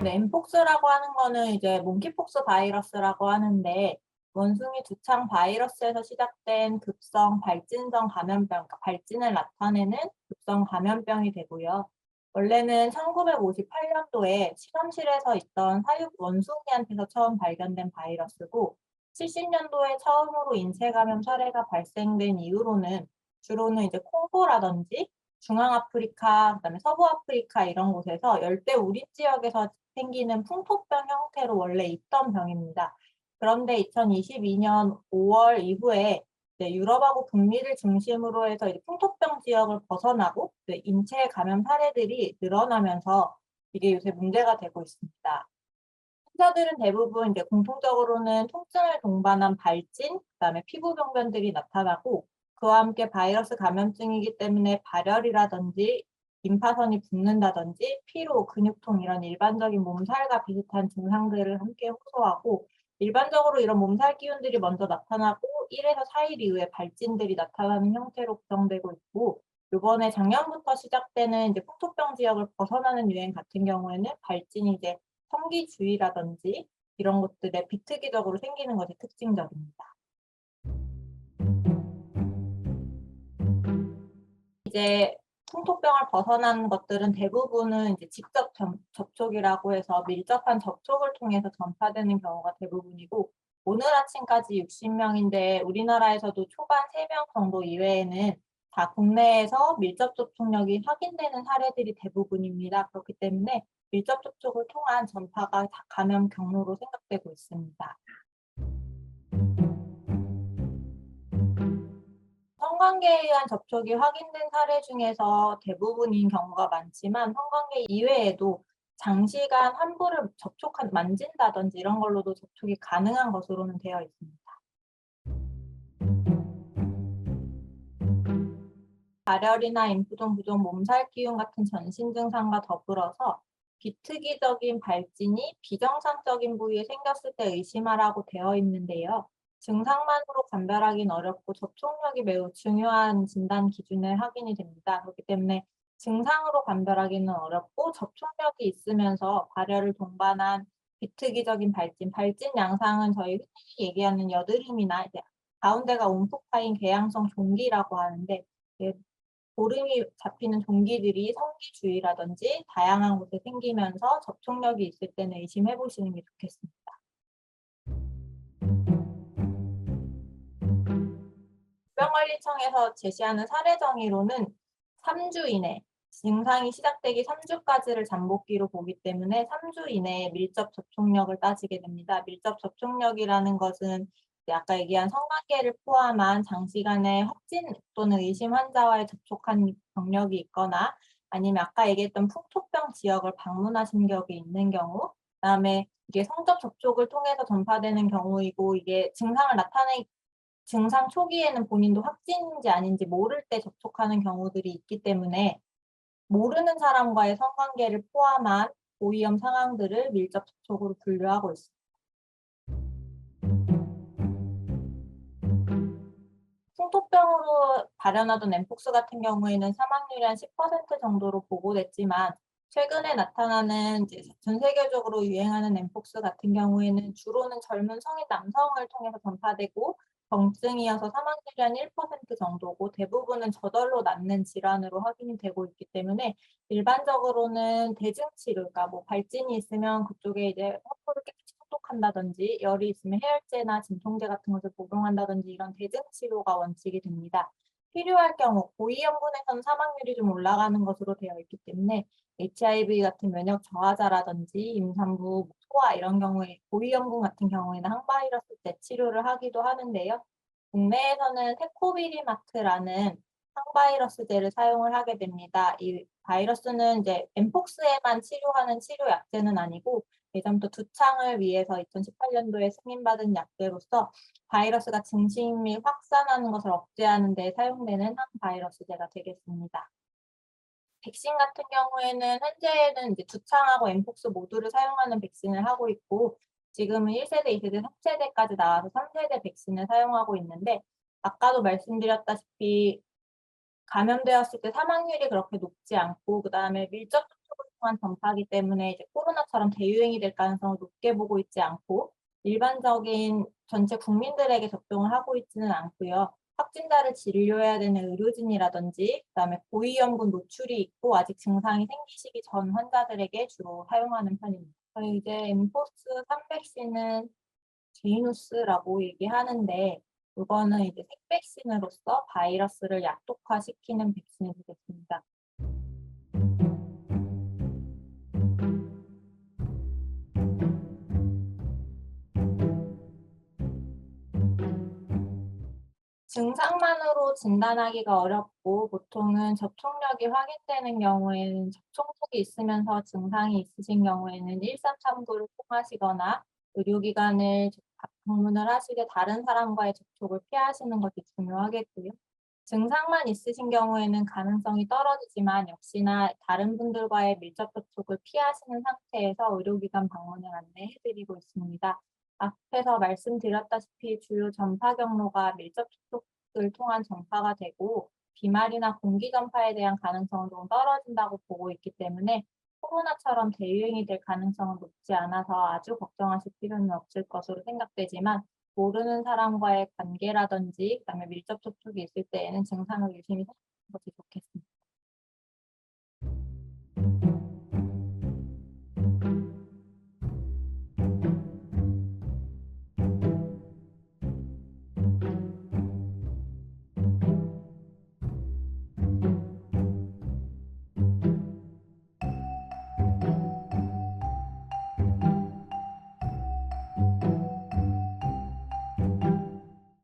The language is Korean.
네, 엠폭스라고 하는 거는 이제 몽키폭스 바이러스라고 하는데 원숭이 두창 바이러스에서 시작된 급성 발진성 감염병, 그러니까 발진을 나타내는 급성 감염병이 되고요. 원래는 1958년도에 실험실에서 있던 사육 원숭이한테서 처음 발견된 바이러스고 70년도에 처음으로 인체 감염 사례가 발생된 이후로는 주로는 이제 콩고라든지 중앙아프리카, 그다음에 서부아프리카 이런 곳에서 열대 우림 지역에서 생기는 풍토병 형태로 원래 있던 병입니다. 그런데 2022년 5월 이후에 이제 유럽하고 북미를 중심으로 해서 이제 풍토병 지역을 벗어나고 이제 인체 감염 사례들이 늘어나면서 이게 요새 문제가 되고 있습니다. 환자들은 대부분 이제 공통적으로는 통증을 동반한 발진, 그다음에 피부 병변들이 나타나고 그와 함께 바이러스 감염증이기 때문에 발열이라든지 림파선이 붓는다든지 피로, 근육통 이런 일반적인 몸살과 비슷한 증상들을 함께 호소하고 일반적으로 이런 몸살 기운들이 먼저 나타나고 1에서 4일 이후에 발진들이 나타나는 형태로 구성되고 있고 요번에 작년부터 시작되는 이제 풍토병 지역을 벗어나는 유행 같은 경우에는 발진이 이제 성기주의라든지 이런 것들에 비특이적으로 생기는 것이 특징적입니다. 이제 풍토병을 벗어난 것들은 대부분은 이제 직접 접촉이라고 해서 밀접한 접촉을 통해서 전파되는 경우가 대부분이고 오늘 아침까지 60명인데 우리나라에서도 초반 3명 정도 이외에는 다 국내에서 밀접 접촉력이 확인되는 사례들이 대부분입니다. 그렇기 때문에 밀접 접촉을 통한 전파가 감염 경로로 생각되고 있습니다. 성관계에 의한 접촉이 확인된 사례 중에서 대부분인 경우가 많지만 성관계 이외에도 장시간 환부를 만진다든지 이런 걸로도 접촉이 가능한 것으로는 되어 있습니다. 발열이나 인후동 부종, 몸살 기운 같은 전신 증상과 더불어서 비특이적인 발진이 비정상적인 부위에 생겼을 때 의심하라고 되어 있는데요. 증상만으로 감별하기는 어렵고 접촉력이 매우 중요한 진단 기준을 확인이 됩니다. 그렇기 때문에 증상으로 감별하기는 어렵고 접촉력이 있으면서 발열을 동반한 비특이적인 발진 양상은 저희 흔히 얘기하는 여드름이나 이제 가운데가 움푹 파인 궤양성 종기라고 하는데 예, 고름이 잡히는 종기들이 성기주의라든지 다양한 곳에 생기면서 접촉력이 있을 때는 의심해 보시는 게 좋겠습니다. 질병관리청에서 제시하는 사례 정의로는 3주 이내, 증상이 시작되기 3주까지를 잠복기로 보기 때문에 3주 이내에 밀접 접촉력을 따지게 됩니다. 밀접 접촉력이라는 것은 이제 아까 얘기한 성관계를 포함한 장시간의 확진 또는 의심 환자와의 접촉한 경력이 있거나 아니면 아까 얘기했던 풍토병 지역을 방문하신 적이 있는 경우, 그다음에 이게 성접 접촉을 통해서 전파되는 경우이고 이게 증상 초기에는 본인도 확진인지 아닌지 모를 때 접촉하는 경우들이 있기 때문에 모르는 사람과의 성관계를 포함한 고위험 상황들을 밀접 접촉으로 분류하고 있습니다. 풍토병으로 발현하던 엠폭스 같은 경우에는 사망률이 한 10% 정도로 보고됐지만 최근에 나타나는 이제 전 세계적으로 유행하는 엠폭스 같은 경우에는 주로는 젊은 성인 남성을 통해서 전파되고 경증이어서 사망률이 한 1% 정도고 대부분은 저절로 낫는 질환으로 확인이 되고 있기 때문에 일반적으로는 대증 치료, 그러니까 뭐 발진이 있으면 그쪽에 이제 화포를 깨끗이 소독한다든지 열이 있으면 해열제나 진통제 같은 것을 복용한다든지 이런 대증 치료가 원칙이 됩니다. 필요할 경우 고위험군에서는 사망률이 좀 올라가는 것으로 되어 있기 때문에 HIV 같은 면역 저하자라든지 임산부, 소아 이런 경우에 고위험군 같은 경우에는 항바이러스 때 치료를 하기도 하는데요. 국내에서는 테코비리마트라는 항바이러스제를 사용을 하게 됩니다. 이 바이러스는 이제 엠폭스에만 치료하는 치료 약제는 아니고 예전부터 두창을 위해서 2018년도에 승인받은 약제로서 바이러스가 증식 및 확산하는 것을 억제하는 데 사용되는 항바이러스제가 되겠습니다. 백신 같은 경우에는 현재는 이제 두창하고 엠폭스 모두를 사용하는 백신을 하고 있고 지금은 1세대, 2세대, 3세대까지 나와서 3세대 백신을 사용하고 있는데 아까도 말씀드렸다시피 감염되었을 때 사망률이 그렇게 높지 않고 그다음에 밀접 접촉을 통한 전파기 때문에 이제 코로나처럼 대유행이 될 가능성을 높게 보고 있지 않고 일반적인 전체 국민들에게 접종을 하고 있지는 않고요. 확진자를 진료해야 되는 의료진이라든지 그다음에 고위험군 노출이 있고 아직 증상이 생기시기 전 환자들에게 주로 사용하는 편입니다. 저희 이제 엠포스 300C는 제이누스라고 얘기하는데 그거는 이제 핵백신으로서 바이러스를 약독화시키는 백신이 되겠습니다. 증상만으로 진단하기가 어렵고 보통은 접촉력이 확인되는 경우에는 접촉력이 있으면서 증상이 있으신 경우에는 1339를 통하시거나 의료기관을 방문을 하시되 다른 사람과의 접촉을 피하시는 것이 중요하겠고요. 증상만 있으신 경우에는 가능성이 떨어지지만 역시나 다른 분들과의 밀접 접촉을 피하시는 상태에서 의료기관 방문을 안내해 드리고 있습니다. 앞에서 말씀드렸다시피 주요 전파 경로가 밀접 접촉을 통한 전파가 되고 비말이나 공기 전파에 대한 가능성은 좀 떨어진다고 보고 있기 때문에 코로나처럼 대유행이 될 가능성은 높지 않아서 아주 걱정하실 필요는 없을 것으로 생각되지만 모르는 사람과의 관계라든지 그다음에 밀접 접촉이 있을 때에는 증상을 유심히 살피는 것이 좋겠습니다.